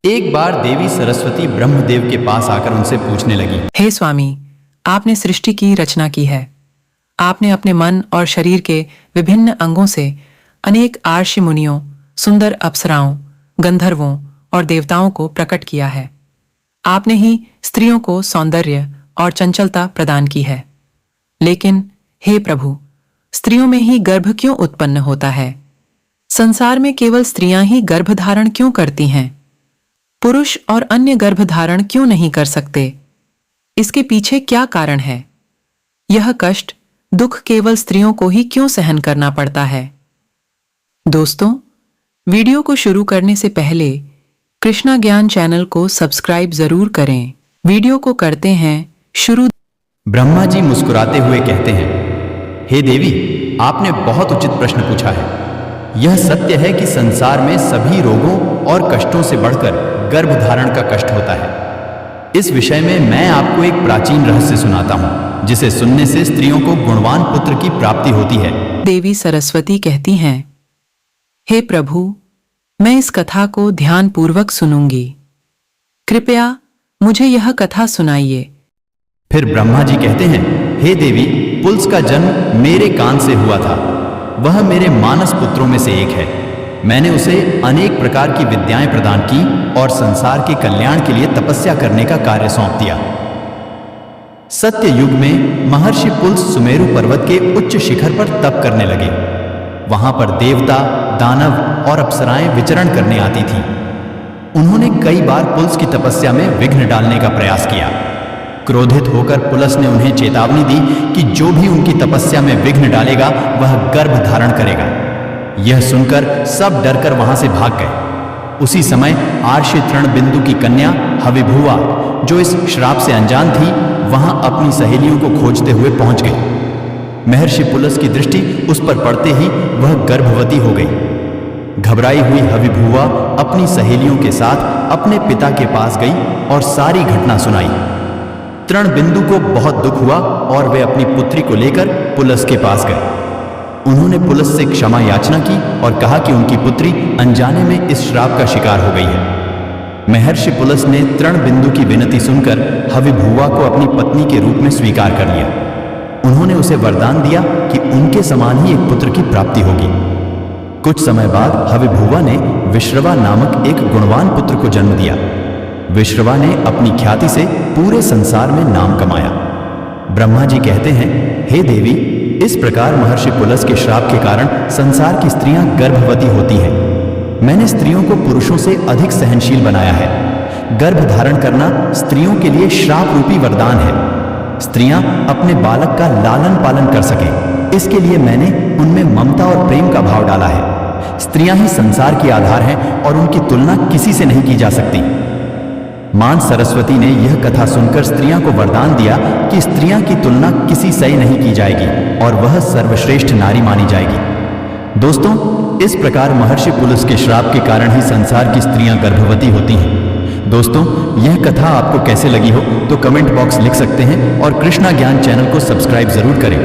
एक बार देवी सरस्वती ब्रह्मदेव के पास आकर उनसे पूछने लगी, हे स्वामी, आपने सृष्टि की रचना की है। आपने अपने मन और शरीर के विभिन्न अंगों से अनेक आर्षि मुनियों, सुंदर अप्सराओं, गंधर्वों और देवताओं को प्रकट किया है। आपने ही स्त्रियों को सौंदर्य और चंचलता प्रदान की है। लेकिन हे प्रभु, स्त्रियों में ही गर्भ क्यों उत्पन्न होता है? संसार में केवल स्त्रियां ही गर्भधारण क्यों करती हैं? पुरुष और अन्य गर्भधारण क्यों नहीं कर सकते? इसके पीछे क्या कारण है? यह कष्ट, दुख केवल स्त्रियों को ही क्यों सहन करना पड़ता है? दोस्तों, वीडियो को शुरू करने से पहले कृष्णा ज्ञान चैनल को सब्सक्राइब जरूर करें। वीडियो को करते हैं शुरू। ब्रह्मा जी मुस्कुराते हुए कहते हैं, हे देवी, आपने बहुत उचित प्रश्न पूछा है। यह सत्य है कि संसार में सभी रोगों और कष्टों से बढ़कर गर्भधारण का कष्ट होता है। इस विषय में मैं आपको एक प्राचीन रहस्य सुनाता हूं, जिसे सुनने से स्त्रियों को गुणवान पुत्र की प्राप्ति होती है। देवी सरस्वती कहती हैं, हे प्रभु, मैं इस कथा को ध्यानपूर्वक सुनूंगी। कृपया मुझे यह कथा सुनाइए। फिर ब्रह्मा जी कहते हैं, हे देवी, पुल्स का जन्म मेरे कान से हुआ था। वह मेरे मानस पुत्रों में से एक है। मैंने उसे अनेक प्रकार की विद्याएं प्रदान की और संसार के कल्याण के लिए तपस्या करने का कार्य सौंप दिया। सत्य युग में महर्षि पुल्स सुमेरु पर्वत के उच्च शिखर पर तप करने लगे। वहां पर देवता, दानव और अप्सराएं विचरण करने आती थीं। उन्होंने कई बार पुल्स की तपस्या में विघ्न डालने का प्रयास किया। क्रोधित होकर पुलस ने उन्हें चेतावनी दी कि जो भी उनकी तपस्या में विघ्न डालेगा वह गर्भ धारण करेगा। यह सुनकर सब डरकर वहां से भाग गए। उसी समय आर्षि तृणबिंदु की कन्या हविभुआ, जो इस श्राप से अनजान थी, वहां अपनी सहेलियों को खोजते हुए पहुंच गई। महर्षि पुलस की दृष्टि उस पर पड़ते ही वह गर्भवती हो गई। घबराई हुई हविभुआ अपनी सहेलियों के साथ अपने पिता के पास गई और सारी घटना सुनाई। तृणबिंदु को बहुत दुख हुआ और वे अपनी पुत्री को लेकर पुलस के पास गए। उन्होंने पुलस से क्षमा याचना की और कहा कि उनकी पुत्री अनजाने में इस श्राप का शिकार हो गई है। महर्षि पुलस ने तृणबिंदु की विनती सुनकर हविभुआ को अपनी पत्नी के रूप में स्वीकार कर लिया। उन्होंने उसे वरदान दिया कि उनके समान ही एक पुत्र की प्राप्ति होगी। कुछ समय बाद हविभुआ ने विश्रवा नामक एक गुणवान पुत्र को जन्म दिया। विश्रवा ने अपनी ख्याति से पूरे संसार में नाम कमाया। ब्रह्मा जी कहते हैं, हे देवी, इस प्रकार महर्षि पुलस के श्राप के कारण संसार की स्त्रियां गर्भवती होती हैं। मैंने स्त्रियों को पुरुषों से अधिक सहनशील बनाया है। गर्भ धारण करना स्त्रियों के लिए श्राप रूपी वरदान है। स्त्रियां अपने बालक का लालन पालन कर सकें, इसके लिए मैंने उनमें ममता और प्रेम का भाव डाला है। स्त्रियां ही संसार की आधार हैं और उनकी तुलना किसी से नहीं की जा सकती। मां सरस्वती ने यह कथा सुनकर स्त्रियां को वरदान दिया कि स्त्रियां की तुलना किसी से नहीं की जाएगी और वह सर्वश्रेष्ठ नारी मानी जाएगी। दोस्तों, इस प्रकार महर्षि पुलस के श्राप के कारण ही संसार की स्त्रियां गर्भवती होती हैं। दोस्तों, यह कथा आपको कैसे लगी हो तो कमेंट बॉक्स लिख सकते हैं और कृष्णा ज्ञान चैनल को सब्सक्राइब जरूर करें।